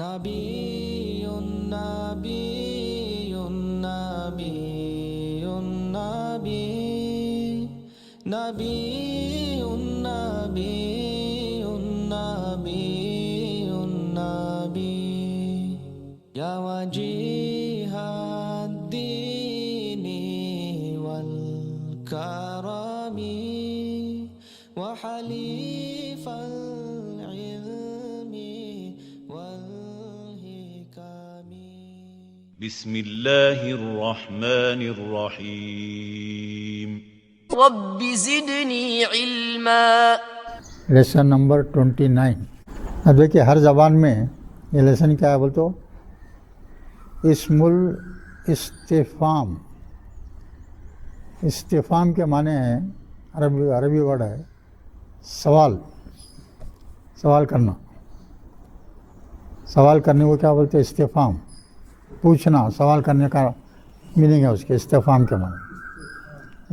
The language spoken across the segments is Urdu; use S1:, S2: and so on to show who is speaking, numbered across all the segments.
S1: نبي نبي نبي نبي نبي نبي نبي نبي يا وجيه الدين والكرم وحليف العلم والحكم.
S2: بسم الله الرحمن الرحيم.
S3: رب زدنی علما.
S4: Lesson number 29. اب دیکھیے ہر زبان میں یہ لیسن کیا ہے بول تو اسم الاستفہام. استفہام کے معنی ہے عربی ورڈ ہے سوال کرنا. سوال کرنے کو کیا بولتے ہیں استفہام. پوچھنا سوال کرنے کا میننگ ہے اس کے استفہام کے معنی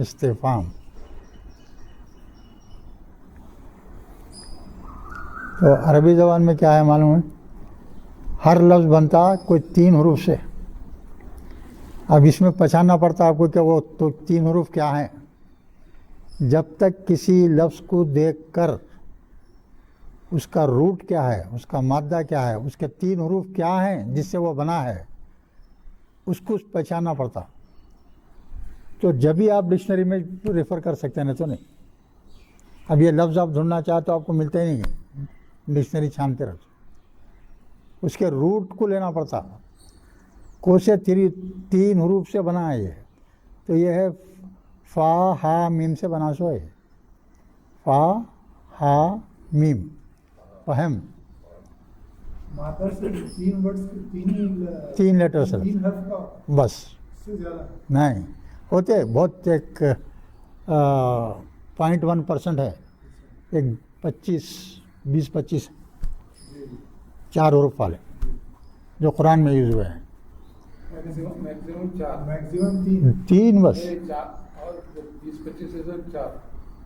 S4: استفہام. تو عربی زبان میں کیا ہے معلوم ہے ہر لفظ بنتا کوئی 3 حروف سے. اب اس میں پہچاننا پڑتا آپ کو کہ وہ تو 3 حروف کیا ہیں. جب تک کسی لفظ کو دیکھ کر اس کا روٹ کیا ہے اس کا مادہ کیا ہے اس کے 3 حروف کیا ہیں جس سے وہ بنا ہے اس کو پہچاننا پڑتا. تو جب ہی آپ ڈکشنری میں ریفر کر سکتے ہیں نہیں تو نہیں. اب یہ لفظ آپ ڈھونڈنا چاہتے تو آپ کو ملتے ہی نہیں ہیں. ڈکشنری چھانتے رہتے اس کے روٹ کو لینا پڑتا. کوسے 3 حروف سے بنا ہے یہ. تو یہ ہے فا ہا میم سے بنا سو ہے. فا ہا میم فہم 3 لیٹر سے بس نہیں ہوتے بہت. ایک 0.1% ہے. ایک 20-25 4 حروف والے جو قرآن میں یوز ہوئے ہیں. 3 بس.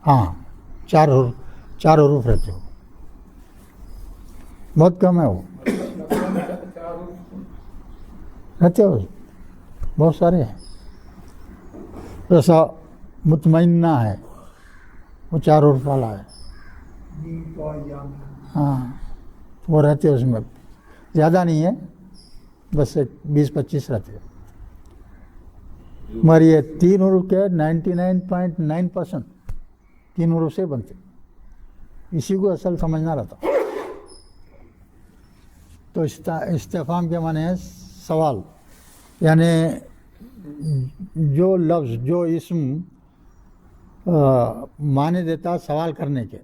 S4: ہاں 4 حروف رہتے ہو. بہت کم ہے وہ رہتے ہو بہت سارے ہیں. جیسا مطمئنہ ہے وہ 4 حروف والا ہے. ہاں وہ رہتے اس میں زیادہ نہیں ہے بس 20-25 رہتے. مگر یہ 3 حروف کے 99.9% 3 حروف سے بنتے. اسی کو اصل سمجھنا رہتا. تو استفہام کے معنی ہے سوال. یعنی جو لفظ جو اسم معنی دیتا سوال کرنے کے.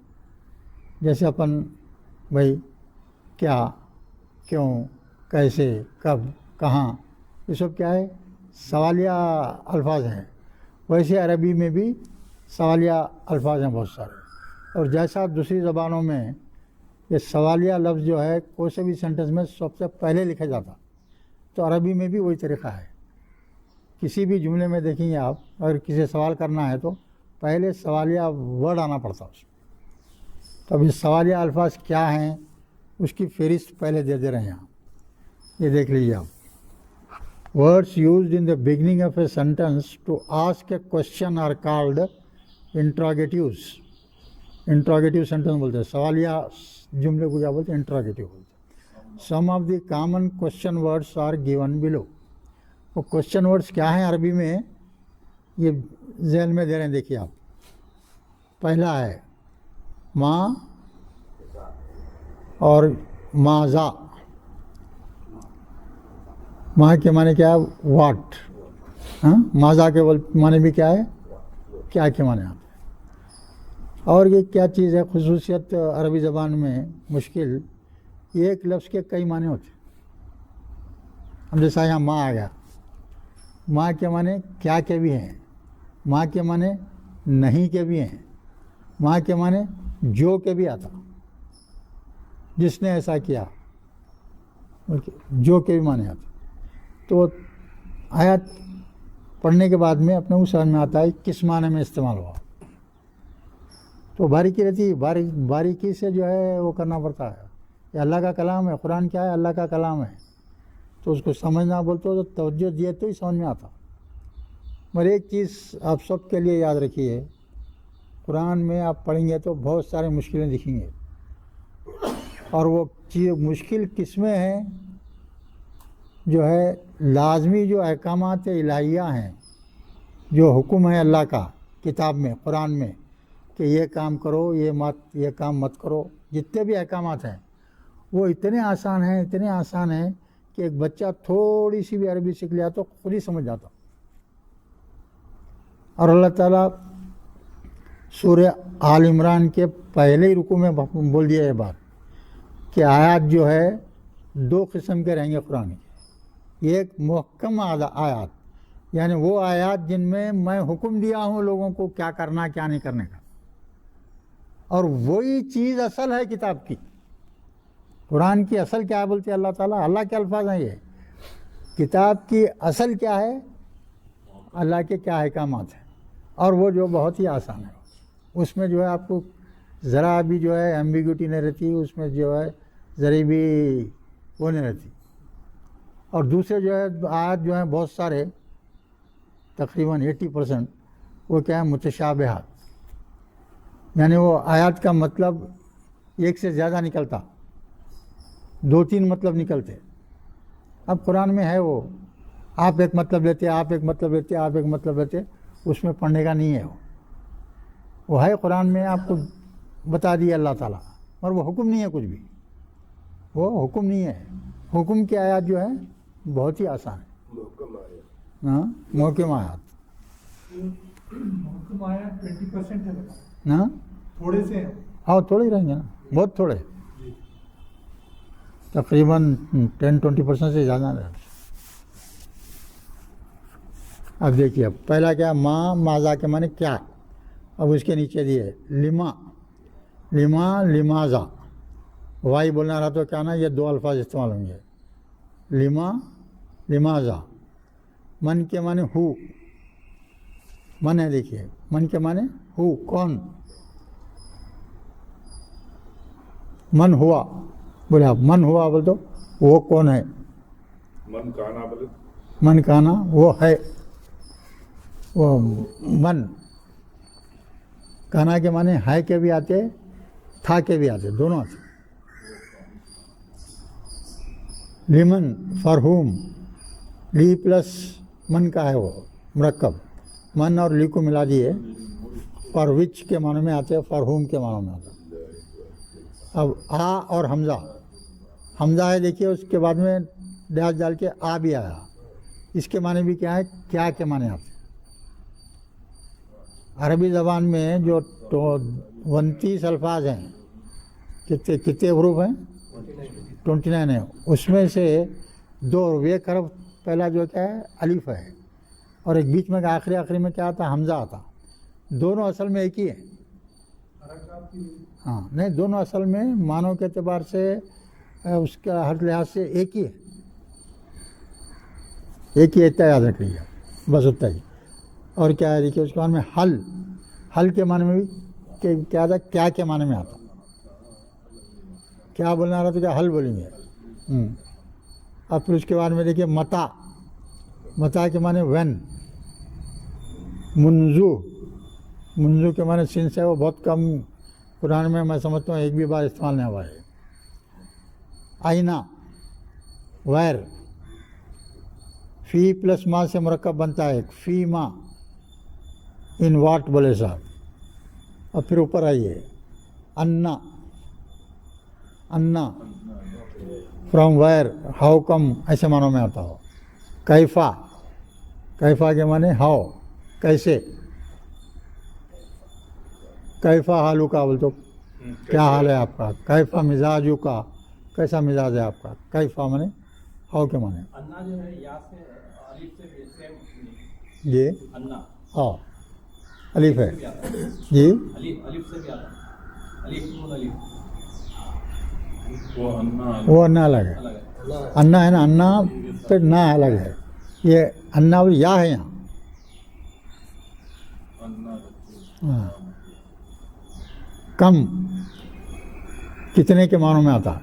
S4: جیسے اپن بھائی کیا کیوں کیسے کب کہاں یہ سب کیا ہے سوالیہ الفاظ ہیں. ویسے عربی میں بھی سوالیہ الفاظ ہیں بہت سارے. اور جیسا دوسری زبانوں میں یہ سوالیہ لفظ جو ہے کوئی سے بھی سینٹنس میں سب سے پہلے لکھا جاتا تو عربی میں بھی وہی طریقہ ہے. کسی بھی جملے میں دیکھیں گے آپ اگر کسی سوال کرنا ہے تو پہلے سوالیہ ورڈ آنا پڑتا اس میں. تو اب یہ سوالیہ الفاظ کیا ہیں اس کی فہرست پہلے دے رہے ہیں یہاں. یہ دیکھ لیجیے آپ. Words used in the beginning of a sentence to ask a question are called interrogatives. Interrogative sentence بولتے ہیں. سوالیہ جملے کو کیا بولتے ہیں انٹراگیٹیو بولتے ہیں. Some of the common question words are given below. وہ کوشچن ورڈس کیا ہیں عربی میں یہ ذہن میں دے رہے ہیں. دیکھیے آپ. پہلا ہے ماں اور ماذا. ماں کے معنی کیا ہے واٹ. ماذا کے معنی بھی کیا ہے کیا کے معنی آپ. اور یہ کیا چیز ہے خصوصیت عربی زبان میں مشکل. ایک لفظ کے کئی معنی ہوتے. ہم جیسا یہاں ماں آ گیا. ماں کے معنی کیا کے بھی ہیں. ماں کے معنی نہیں کے بھی ہیں. ماں کے معنی جو کے بھی آتا جس نے ایسا کیا جو کے بھی معنی آتا. تو آیات پڑھنے کے بعد میں اپنے کو سمجھ میں آتا ہے کس معنی میں استعمال ہوا. تو باریکی رہتی باریکی سے جو ہے وہ کرنا پڑتا ہے. یہ اللہ کا کلام ہے، قرآن کیا ہے؟ اللہ کا کلام ہے، تو اس کو سمجھنا بولتے ہو تو توجہ دیے تو ہی سمجھ میں آتا۔ مگر ایک چیز آپ سب کے لیے یاد رکھیے، قرآن میں آپ پڑھیں گے تو بہت سارے مشکلیں دکھیں گے، اور وہ چیز مشکل کس میں ہے؟ جو ہے لازمی جو احکامات الہیہ ہیں، جو حکم ہے اللہ کا کتاب میں، قرآن میں، کہ یہ کام کرو، یہ کام مت کرو، جتنے بھی احکامات ہیں وہ اتنے آسان ہیں کہ ایک بچہ تھوڑی سی بھی عربی سیکھ لیا تو خود ہی سمجھ جاتا۔ اور اللہ تعالیٰ سورہ آل عمران کے پہلے ہی رکوع میں بول دیا یہ بات کہ آیات جو ہے دو قسم کے رہیں گے قرآن کے، ایک محکم آیات، یعنی وہ آیات جن میں میں حکم دیا ہوں لوگوں کو کیا کرنا کیا نہیں کرنے کا، اور وہی چیز اصل ہے کتاب کی۔ قرآن کی اصل کیا ہے بولتے اللہ تعالیٰ، اللہ کے الفاظ ہیں یہ، کتاب کی اصل کیا ہے، اللہ کے کیا احکامات ہیں، اور وہ جو بہت ہی آسان ہے، اس میں جو ہے آپ کو ذرا بھی جو ہے ایمبیگوٹی نہیں رہتی، اس میں جو ہے ذرا بھی وہ نہیں رہتی۔ اور دوسرے جو ہے آیات جو ہیں بہت سارے، تقریباً 80% وہ کیا ہے متشابہات، یعنی وہ آیات کا مطلب ایک سے زیادہ نکلتا، 2-3 مطلب نکلتے۔ اب قرآن میں ہے وہ آپ ایک مطلب لیتے، آپ ایک مطلب لیتے، آپ ایک مطلب لیتے، اس میں پڑھنے کا نہیں ہے وہ ہے قرآن میں آپ کو بتا دیا اللہ تعالیٰ، اور وہ حکم نہیں ہے کچھ بھی، وہ حکم نہیں ہے۔ حکم کی آیات جو ہے بہت ہی آسان ہے، ہاں محکم آیات،
S5: محکم آیات 20% ہے،
S4: ہاں
S5: تھوڑے سے ہیں۔
S4: ہاں تھوڑے ہی رہیں گے نا، بہت تھوڑے، تقریباً 10-20% سے زیادہ رہے۔ اب دیکھیے اب پہلا کیا، ماں، ماذا کے معنی کیا، اب اس کے نیچے دیے لما، لماذا، وائی بولنا رہا تو کیا نا، یہ 2 الفاظ استعمال ہوں گے، لما، لماذا۔ من کے معنی ہو، من ہے، دیکھیے من کے معنی ہو، کون، من ہوا، بولے آپ من ہوا بول تو وہ کون ہے،
S5: من کانا بولے
S4: من کانا وہ ہے، وہ من کانا کے معنی ہے کے بھی آتے، تھا کے بھی آتے، دونوں آتے۔ لیمن فرہوم، لی پلس من کا ہے وہ مرکب، من اور لی کو ملا دیے، فار وچ کے معنی میں آتے، فرہوم کے معنی میں آتے۔ اب آ اور حمزہ ہے، دیکھیے اس کے بعد میں ڈیش ڈال کے آ بھی آیا، اس کے معنی بھی کیا ہے، کیا کے معنی آتے۔ عربی زبان میں جو 29 الفاظ ہیں، کتنے حروف ہیں، 29 ہیں، اس میں سے 2 ایک حرف پہلا جو کیا ہے الف ہے، اور ایک بیچ میں آخری میں کیا آتا، حمزہ آتا، دونوں اصل میں ایک ہی ہے، ہاں نہیں دونوں اصل میں معنوں کے اعتبار سے اس کا ہر لحاظ سے ایک ہی ہے، ایک ہی، اتنا یاد رکھ لیجیے بس اتنا ہی۔ اور کیا ہے دیکھیے اس کے بعد میں حل کے معنی میں بھی کیا آتا، کیا کے معنی میں آتا، کیا بولنا رہا تو کیا حل بولیں گے۔ اب پھر اس کے بعد میں دیکھیے متا کے معنی وین، منزو کے معنی سن سے، وہ بہت کم قرآن میں سمجھتا ہوں ایک بھی بار استعمال نہیں ہوا ہے۔ آئینہ، ویر، فی پلس ماں سے مرکب بنتا ہے ایک، فی ماں، ان واٹ بولے صاحب۔ اور پھر اوپر آئیے انا فرام ویر، ہاؤ کم، ایسے معنوں میں آتا ہو۔ کیفا کے معنی ہاؤ، کیسے، کیفا حالو کا بول تو کیا حال ہے آپ کا، کیفا مزاجو کا، کیسا مزاج ہے آپ کا، کیفا معنی ہاؤ کے معنی۔
S6: انا جو ہے یا سے الف سے سیم
S4: جی
S6: انا
S4: ہاں الف ہے
S6: بھی آتا ہے،
S4: جی،
S6: الف سے بھی آتا ہے، الف نون الف
S5: وہ انا
S4: وہ انا الگ ہے،
S6: الگ ہے۔
S4: انا ہے نا، انا پھر نا الگ ہے، یہ انا اور یا ہے یہاں، ہاں۔ کم کتنے کے معنوں میں آتا ہے،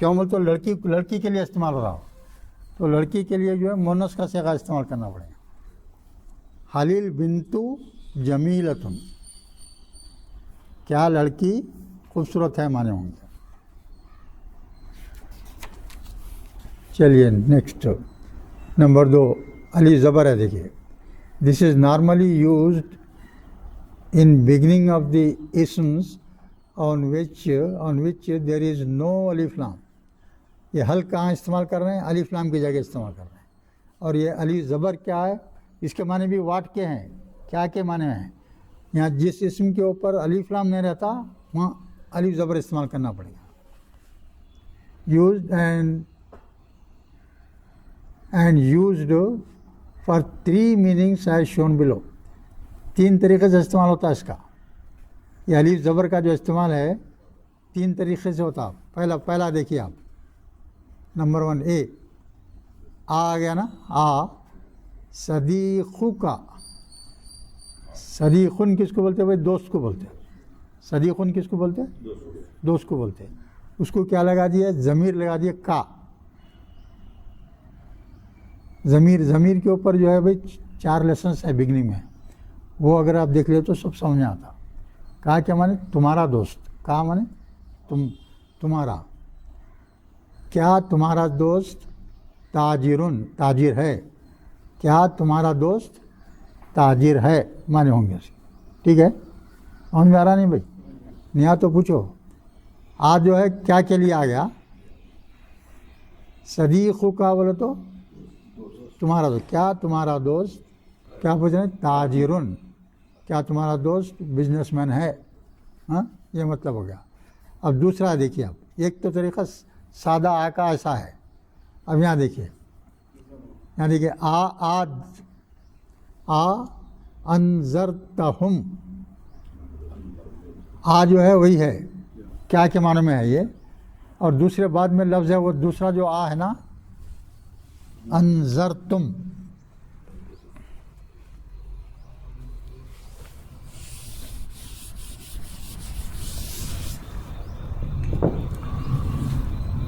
S4: کیوں بولے تو لڑکی کے لیے استعمال ہو رہا ہو تو لڑکی کے لیے جو ہے مونس کا صیغہ استعمال کرنا پڑے گا. حلیل بنتو جمیلتن، کیا لڑکی خوبصورت ہے مانے ہوں گے. چلیے نیکسٹ نمبر 2 علی زبر ہے. دیکھیے this is normally used in beginning of the isms on which there is no alif lam. یہ حل کہاں استعمال کر رہے ہیں؟ الف لام کی جگہ استعمال کر رہے ہیں. اور یہ علی زبر کیا ہے؟ اس کے معنی بھی واٹ کے ہیں، کیا کے معنی ہیں. یہاں جس اسم کے اوپر الف لام نہیں رہتا وہاں الف زبر استعمال کرنا پڑے گا. used and used for 3 meanings as shown below. 3 طریقے سے استعمال ہوتا ہے اس کا. یہ الف زبر کا جو استعمال ہے 3 طریقے سے ہوتا. پہلا دیکھیے آپ، نمبر 1 اے آ گیا نا، آ صدیقو کا. صدیقن کس کو بولتے ہیں بھائی؟ دوست کو بولتے ہیں. صدیقن کس کو بولتے ہیں؟ دوست کو بولتے ہیں. اس کو کیا لگا دیا؟ ضمیر لگا دیا کا. ضمیر کے اوپر جو ہے بھائی 4 لیسنس ہے بگننگ میں، وہ اگر آپ دیکھ لیں تو سب سمجھ میں آتا. کہا کیا مانے؟ تمہارا دوست. کہا مانے تمہارا. کیا تمہارا دوست تاجرن تاجر ہے؟ کیا تمہارا دوست تاجر ہے مانے ہوں گے اس کے. ٹھیک ہے، سمجھ میں آ رہا نہیں بھائی؟ نہیں تو پوچھو. آج جو ہے کیا کے لیے آ گیا؟ صدیقو کا بولے تو تمہارا دوست. کیا تمہارا دوست کیا پوچھ رہے ہیں؟ تاجرن. کیا تمہارا دوست بزنس مین ہے؟ ہاں، یہ مطلب ہو گیا. اب دوسرا دیکھیے آپ، ایک تو طریقہ سادہ آ کا ایسا ہے. اب یہاں دیکھیے، یہاں دیکھیے آ انذرتہم. آ جو ہے وہی ہے، کیا کے معنی میں ہے یہ. اور دوسرے بعد میں لفظ ہے وہ دوسرا جو آ ہے نا، انذرتم.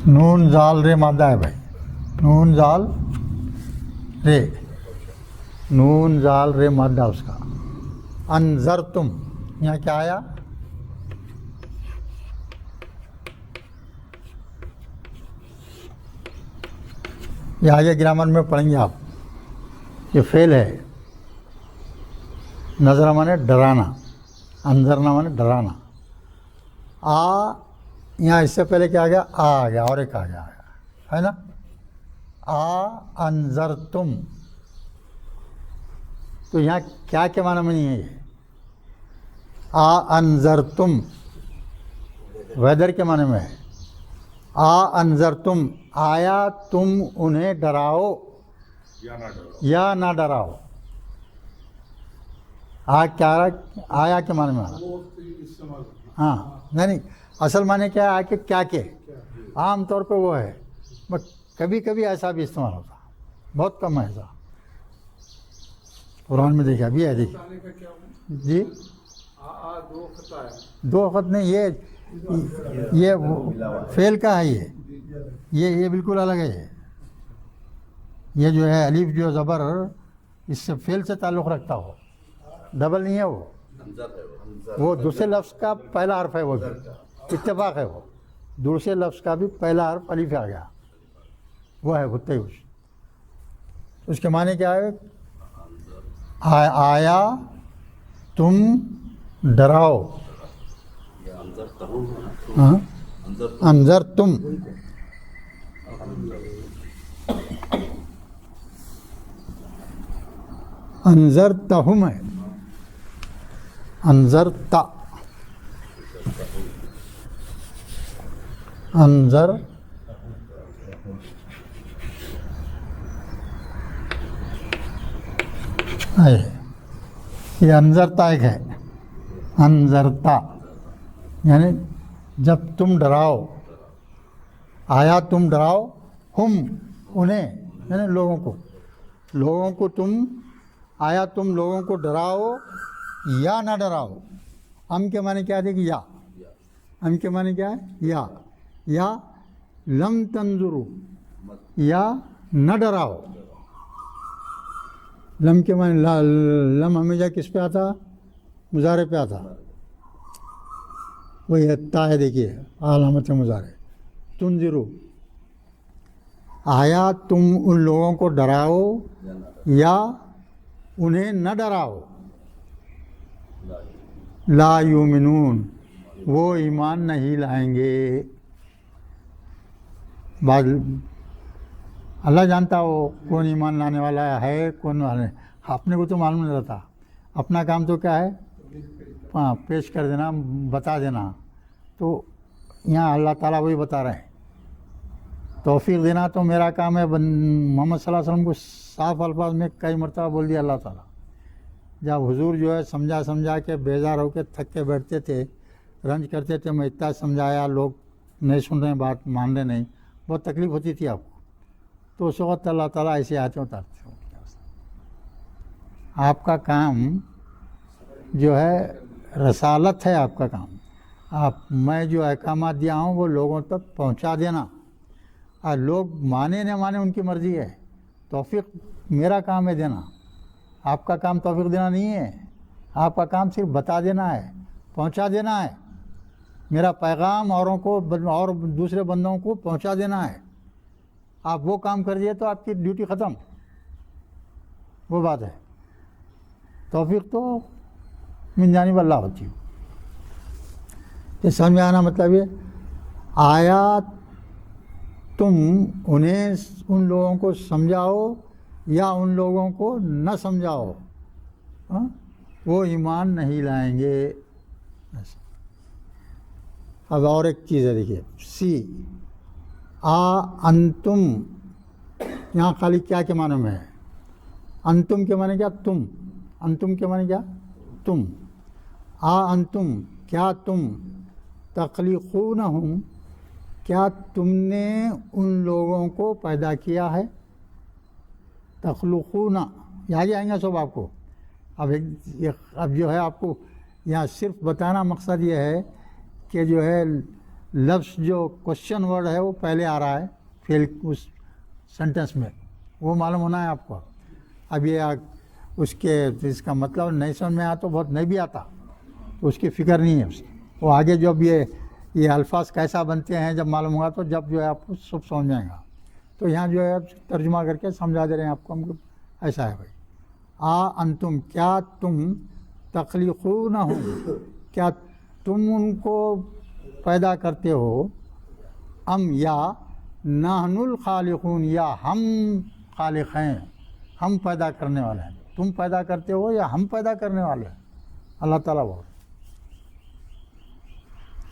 S4: نون زال رے مادہ ہے بھائی. نون زال رے، نون زال رے مادہ اس کا. انذرتم یہاں کیا آیا؟ یہ آگے گرامر میں پڑھیں گے آپ. یہ فعل ہے. نظر مانے ڈرانا، انذرنا مانے ڈرانا. آ یہاں اس سے پہلے کیا آ گیا؟ آ گیا اور ایک آ گیا ہے نا. آ انذرتم. تو یہاں کیا کے معنی میں نہیں ہے یہ؟ آ انذرتم ویدر کے معنی میں ہے. آ انذرتم آیا تم انہیں ڈراؤ یا نہ ڈراؤ. کیا آیا کے معنی میں؟ ہاں نہیں، اصل معنی کیا ہے؟ آ کے کیا کے عام طور پہ وہ ہے، بٹ کبھی کبھی ایسا بھی استعمال ہوتا، بہت کم ہے ایسا. قرآن میں دیکھا بھی ہے. دیکھیے جی، 2 خط نہیں، یہ فعل کا ہے. یہ بالکل الگ ہے. یہ جو ہے الف جو زبر اس سے فعل سے تعلق رکھتا ہو، ڈبل نہیں ہے. وہ دوسرے لفظ کا پہلا حرف ہے. وہ بھی اتفاق ہے، وہ دوسرے لفظ کا بھی پہلا حرف الف آ گیا، وہ ہے غتیوش. اس کے معنی کیا ہے؟ آیا تم ڈراؤ. ہاں، انذر تم. انذرتہم ہے، انذرتا. انذر یہ انذرتا ایک ہے. انذرتا یعنی جب تم ڈراؤ. آیا تم ڈراؤ، ہم انہیں یعنی لوگوں کو تم آیا تم لوگوں کو ڈراؤ یا نہ ڈراؤ. ہم کے معنی کیا دیکھیے؟ یا. ہم کے معنی کیا ہے؟ یا لم تنظرو یا نہ ڈراؤ. لم کے معنی لم ہمیشہ کس پہ آتا؟ مضارع پہ آتا. وہی تا ہے دیکھیے علامت مضارع. تنظرو آیا تم ان لوگوں کو ڈراؤ یا انہیں نہ ڈراؤ. لا یؤمنون وہ ایمان نہیں لائیں گے. بعض اللہ جانتا ہو کون ایمان لانے والا ہے کون والے. اپنے کو تو معلوم نہیں رہتا. اپنا کام تو کیا ہے؟ ہاں پیش کر دینا بتا دینا. تو یہاں اللہ تعالیٰ وہی بتا رہے ہیں. توفیق دینا تو میرا کام ہے. محمد صلی اللہ علیہ وسلم کو صاف الفاظ میں کئی مرتبہ بول دیا اللہ تعالیٰ. جب حضور جو ہے سمجھا کے بیزار ہو کے تھک کے بیٹھتے تھے رنج کرتے تھے میں اتنا سمجھایا لوگ نہیں سن رہے بات مان رہے نہیں بہت تکلیف ہوتی تھی آپ کو. تو اس وقت اللہ تعالیٰ ایسے آتے اتارتے. آپ کا کام جو ہے رسالت ہے. آپ کا کام میں جو احکامات دیا ہوں وہ لوگوں تک پہنچا دینا. اور لوگ مانے نہ مانے ان کی مرضی ہے. توفیق میرا کام ہے دینا. آپ کا کام توفیق دینا نہیں ہے. آپ کا کام صرف بتا دینا ہے پہنچا دینا ہے. میرا پیغام اوروں کو اور دوسرے بندوں کو پہنچا دینا ہے. آپ وہ کام کر دیے تو آپ کی ڈیوٹی ختم. وہ بات ہے. توفیق تو من جانب اللہ ہوتی ہے. یہ سمجھ میں آنا مطلب یہ آیا تم انہیں ان لوگوں کو سمجھاؤ یا ان لوگوں کو نہ سمجھاؤ وہ ایمان نہیں لائیں گے. اب اور ایک چیز ہے دیکھیے سی انتم یہاں خالی کیا کے معنی میں ہے؟ انتم کے معنی کیا؟ تم. انتم کے معنی کیا؟ تم. انتم کیا تم تخلقونہم کیا تم نے ان لوگوں کو پیدا کیا ہے؟ تخلقون یہاں آئیں گا سب آپ کو. اب جو ہے آپ کو یہاں صرف بتانا مقصد یہ ہے کہ جو ہے لفظ جو کوشچن ورڈ ہے وہ پہلے آ رہا ہے فیل اس سینٹنس میں وہ معلوم ہونا ہے آپ کو. اب یہ اس کا مطلب نہیں سمجھ میں آتا تو بہت نہیں بھی آتا تو اس کی فکر نہیں ہے. اس کی وہ آگے جب یہ الفاظ کیسا بنتے ہیں جب معلوم ہوگا تو جب جو ہے آپ کو سب سمجھ میں آئے گا. تو یہاں جو ہے ترجمہ کر کے سمجھا دے رہے ہیں آپ کو ہم کو. ایسا ہے بھائی. انتم کیا تم تخلقونہم کیا تم ان کو پیدا کرتے ہو یا نحن الخالقون یا ہم خالق ہیں ہم پیدا کرنے والے ہیں. تم پیدا کرتے ہو یا ہم پیدا کرنے والے ہیں. اللہ تعالیٰ بول.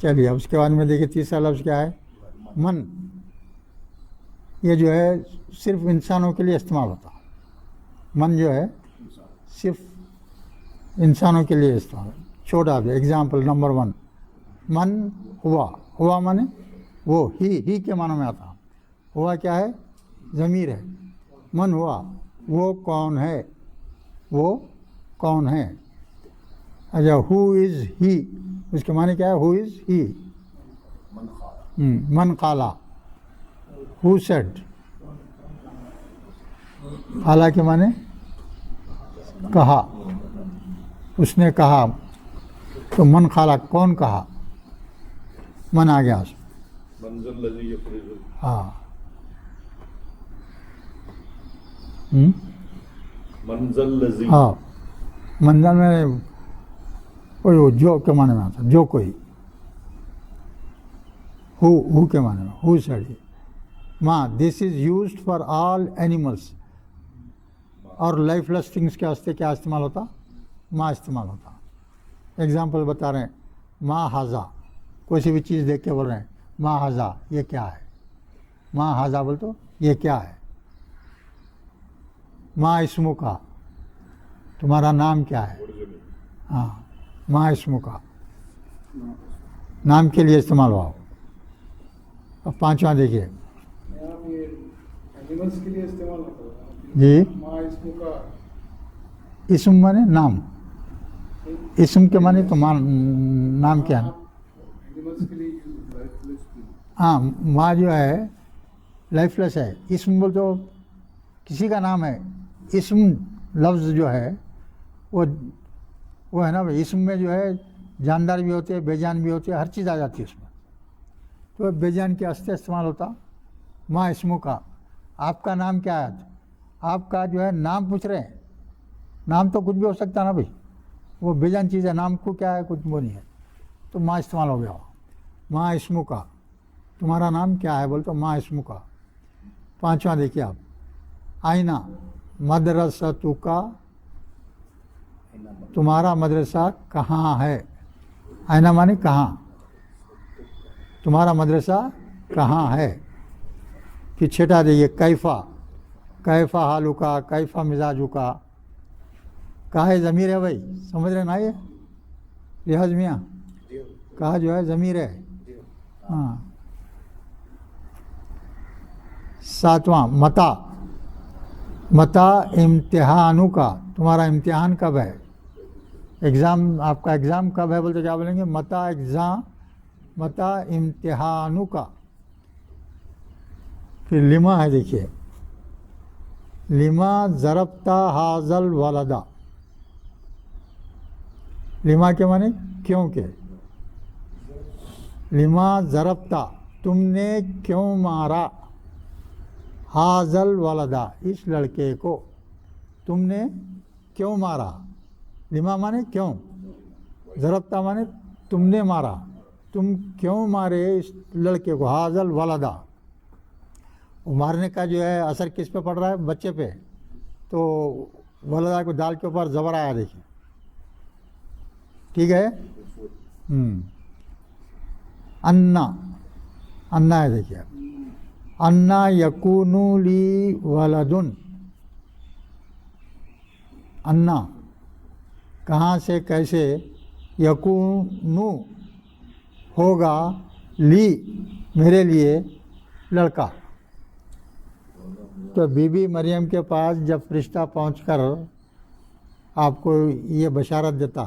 S4: چلیے اب اس کے بعد میں دیکھیے تیسرا لفظ کیا ہے؟ من. یہ جو ہے صرف انسانوں کے لیے استعمال ہوتا. من جو ہے صرف انسانوں کے لیے استعمال. چھوٹا بھی ایگزامپل نمبر 1 من ہوا مانے وہ ہی کے معنی میں آتا. ہوا کیا ہے؟ ضمیر ہے. من ہوا وہ کون ہے وہ کون ہے. اچھا ہو از ہی اس کے معنی کیا ہے؟ ہو از ہی. من قالا ہو سیڈ. قالا کے معنی کہا اس نے کہا. تو من قالا کون کہا؟ من آ گیا. ہاں ہاں منزل میں کوئی جو کے معنی میں آتا جو کوئی. ہو کے معنی میں ہو سیڈ. ماں this is used for all animals. اور لائف لیس تھنگس کے واسطے کیا استعمال ہوتا؟ ماں استعمال ہوتا. ایگزامپل بتا رہے ہیں ماں ہاضا. کوئی سی بھی چیز دیکھ کے بول رہے ہیں ماں ہاضا یہ کیا ہے. ماں ہاضا بول تو یہ کیا ہے. ماں اسمو کا تمہارا نام کیا ہے. ہاں ماں اسمو کا نام کے لیے استعمال ہوا. اب پانچواں دیکھیے جی. اسم مانے نام. اسم کے معنی تو نام کیا ہے. ہاں ماں جو ہے لائف لیس ہے. اسم بول تو کسی کا نام ہے. اسم لفظ جو ہے وہ ہے نا بھائی. اسم میں جو ہے جاندار بھی ہوتے ہیں, بے جان بھی ہوتے ہیں, ہر چیز آ جاتی ہے اس میں. تو بے جان کے واسطے استعمال ہوتا. ماں اسموں کا, آپ کا نام کیا ہے؟ آپ کا جو ہے نام پوچھ رہے ہیں. نام تو کچھ بھی ہو سکتا نا بھائی, وہ بے جان چیز ہے. نام کو کیا ہے, کچھ وہ نہیں ہے. تو ماں استعمال ہو گیا. ماں اسموں کا, تمہارا نام کیا ہے بول تو ماں اسموں کا. 5واں دیکھیے آپ, آئینہ مدرسہ کا, تمہارا مدرسہ کہاں ہے؟ آئینہ مانے کہاں, تمہارا مدرسہ کہاں ہے. پھر 6 دیکھیے, کیفا حالو کا, کیفا مزاجو کا. کہا ہے ضمیر ہے بھائی, سمجھ رہے نا یہ ریاض میاں, کہا جو ہے ضمیر ہے. ہاں. 7واں متا امتحانوں کا, تمہارا امتحان کب ہے؟ ایگزام, آپ کا ایگزام کب ہے بولتے کیا بولیں گے؟ متا امتحانوں کا. پھر لما ہے دیکھیے, لما ضربتا حاضل والدہ. لما کے معنی کیوں کے. لما ضربتا, تم نے کیوں مارا, حاضل والدہ, اس لڑکے کو تم نے کیوں مارا. لما مانے کیوں, ضربتا مانے تم نے مارا, تم کیوں مارے اس لڑکے کو. حاضل والدہ, مارنے کا جو ہے اثر کس پہ پڑ رہا ہے؟ بچے پہ. تو والدہ کو دال کے اوپر زبر آیا دیکھیے, ٹھیک ہے. انا ہے دیکھیے, انا یکونو لی ولدن. انا کہاں سے کیسے, یکونو ہوگا, لی میرے لیے, لڑکا. تو بی بی مریم کے پاس جب فرشتہ پہنچ کر آپ کو یہ بشارت دیتا,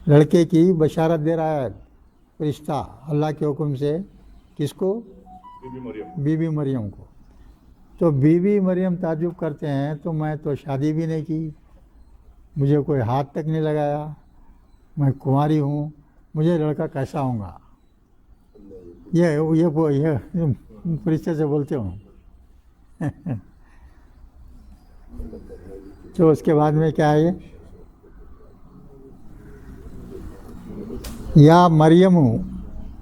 S4: لڑکے کی بشارت دے رہا ہے فرشتہ اللہ کے حکم سے, کس کو؟ بی بی مریم کو. تو بی بی مریم تعجب کرتے ہیں, تو میں تو شادی بھی نہیں کی, مجھے کوئی ہاتھ تک نہیں لگایا, میں کنواری ہوں, مجھے لڑکا کیسا ہوں گا. یہ فرشتے سے بولتے ہوں. تو اس کے بعد میں کیا ہے, یا مریم,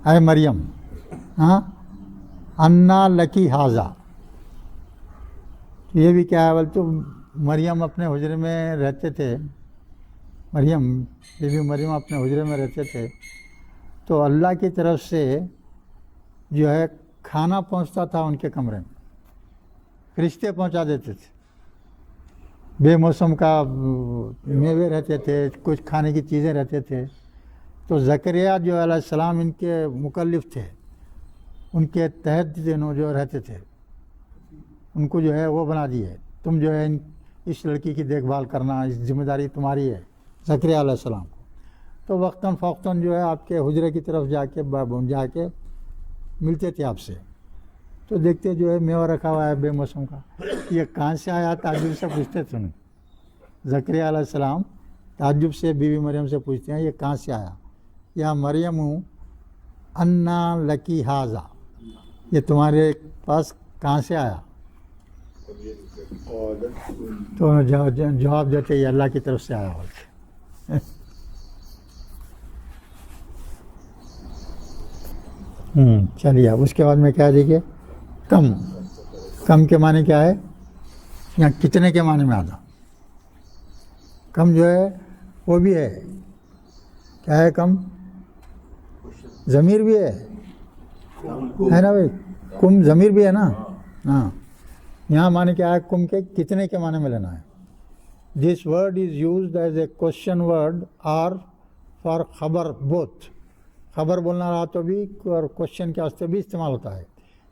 S4: اے مریم, ہاں, انا لکی حاضہ. یہ بھی کیا ہے بول تو مریم اپنے حجرے میں رہتے تھے, بی بی مریم اپنے حجرے میں رہتے تھے. تو اللہ کی طرف سے جو ہے کھانا پہنچتا تھا ان کے کمرے میں, فرشتے پہنچا دیتے تھے. بے موسم کا میوے رہتے تھے, کچھ کھانے کی چیزیں رہتے تھے. تو زکریا جو علیہ السلام ان کے مکلف تھے, ان کے تحت جو رہتے تھے, ان کو جو ہے وہ بنا دیے, تم جو ہے اس لڑکی کی دیکھ بھال کرنا, اس ذمہ داری تمہاری ہے, زکریا علیہ السلام کو. تو وقتاً فوقتاً جو ہے آپ کے حجرے کی طرف جا کے ملتے تھے آپ سے. تو دیکھتے جو ہے میوہ رکھا ہوا ہے بے موسم کا, یہ کہاں سے آیا, تعجب سے پوچھتے تھے. زکریا علیہ السلام تعجب سے بی بی مریم سے پوچھتے ہیں, یہ کہاں سے آیا. یا مریم انا لکی حاضہ, یہ تمہارے پاس کہاں سے آیا. تو جواب دیتے یہ اللہ کی طرف سے آیا ہوتا. چلیے اب اس کے بعد میں کیا دیکھیے, کم کے معنی کیا ہے, یا کتنے کے معنی میں آتا. کم جو ہے وہ بھی ہے, کیا ہے کم, ضمیر بھی ہے نا بھائی, کم ضمیر بھی ہے نا. ہاں, یہاں معنی کیا ہے, کم کے کتنے کے معنی میں لینا ہے. This word is used as a question word اور فار خبر بوتھ. خبر بولنا رہا تو بھی اور کوشچن کے واسطے بھی استعمال ہوتا ہے.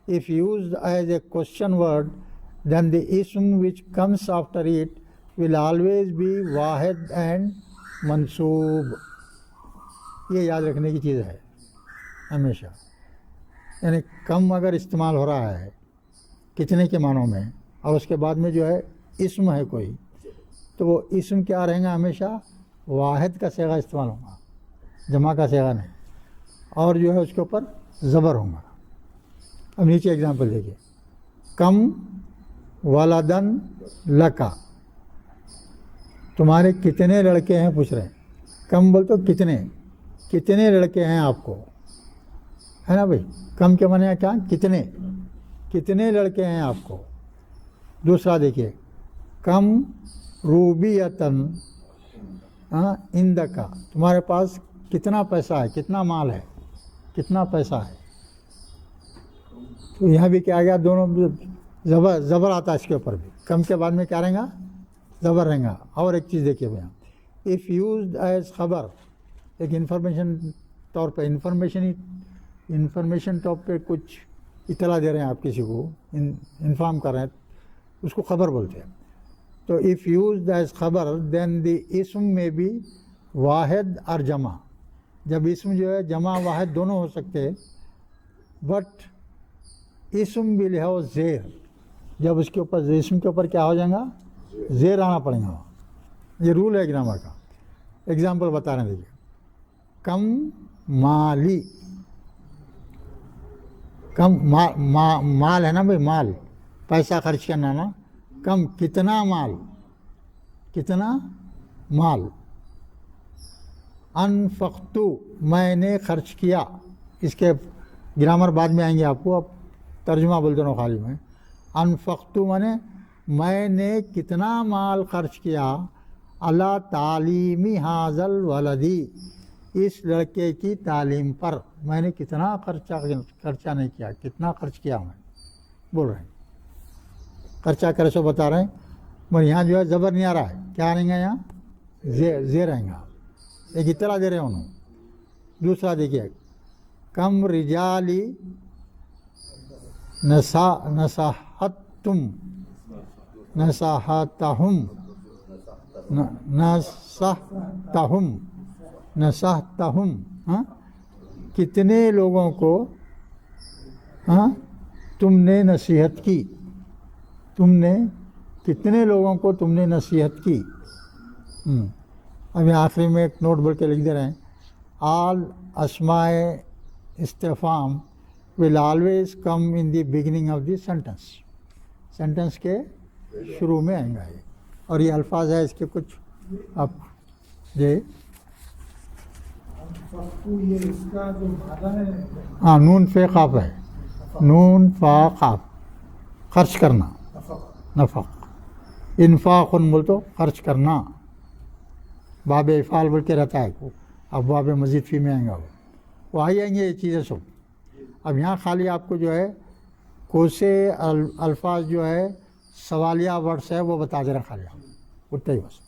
S4: If used as a question word, then the ism which comes after it will always be واحد and منصوب. یہ یاد رکھنے کی چیز ہے ہمیشہ. یعنی کم اگر استعمال ہو رہا ہے کتنے کے معنوں میں اور اس کے بعد میں جو ہے اسم ہے کوئی تو وہ اسم کیا رہیں گا ہمیشہ واحد کا صیغہ استعمال ہوگا جمع کا صیغہ نہیں اور جو ہے اس کے اوپر زبر ہوگا. اب نیچے اگزامپل دیکھیے کم ولدن لکا تمہارے کتنے لڑکے ہیں پوچھ رہے ہیں کم بول تو کتنے لڑکے ہیں آپ کو ہے نا بھائی کم کے معنی کیا کتنے لڑکے ہیں آپ کو. دوسرا دیکھیے کم روبیتن اندکا تمہارے پاس کتنا پیسہ ہے کتنا مال ہے کتنا پیسہ ہے. تو یہاں بھی کیا گیا دونوں زبر آتا ہے اس کے اوپر بھی کم کے بعد میں کیا رہیں گا زبر رہیں گا. اور ایک چیز دیکھیے بھائی اف یوزڈ ایز خبر ایک انفارمیشن طور پہ انفارمیشن طور پہ کچھ اطلاع دے رہے ہیں آپ کسی کو انفارم کر رہے ہیں اس کو خبر بولتے ہیں. تو اف یوزڈ ایز خبر دین دی اسم میں بھی واحد اور جمع جب اسم جو ہے جمع واحد دونوں ہو سکتے بٹ اسم بھی لہو زیر جب اس کے اوپر اسم کے اوپر کیا ہو جائے گا زیر آنا پڑے گا. یہ رول ہے گرامر کا. ایگزامپل بتا رہے ہیں دیکھیے کم مالی کم مال ہے نا بھائی مال پیسہ خرچ کرنا نا کم کتنا مال انفقتو میں نے خرچ کیا. اس کے گرامر بعد میں آئیں گے آپ کو اب ترجمہ بول دو خالی میں انفقتو میں نے کتنا مال خرچ کیا اللہ تعلیمی حاضل ولدی اس لڑکے کی تعلیم پر میں نے کتنا خرچہ نہیں کیا کتنا خرچ کیا میں بول رہے ہیں خرچہ کرے سو بتا رہے ہیں مگر یہاں جو ہے زبر نہیں آ رہا ہے کیا رہیں گا یہاں زیر رہیں گا ایک اطلاع دے رہے ہیں انہوں. دوسرا دیکھیے کم رجالی نصحتہم کتنے لوگوں کو تم نے نصیحت کی کتنے لوگوں کو تم نے نصیحت کی. ابھی آخری میں ایک نوٹ بول کے لکھ دے رہے ہیں آل اسماء استفہام will always come in the beginning of the sentence کے شروع میں آئیں گا یہ اور یہ الفاظ ہے اس کے کچھ اب جی
S5: یہ اس کا جو مادہ ہے
S4: ہاں نون فے قاف ہے نون فا قاف خرچ کرنا نفق انفاق بول تو خرچ کرنا باب افعال بول کے رہتا ہے اب باب مزید فی میں آئیں گا وہ آئیں گے یہ چیزیں سب. اب یہاں خالی آپ کو جو ہے کوسے الفاظ جو ہے سوالیہ ورڈس ہے وہ بتا دے رہا خالی اتنا ہی بس.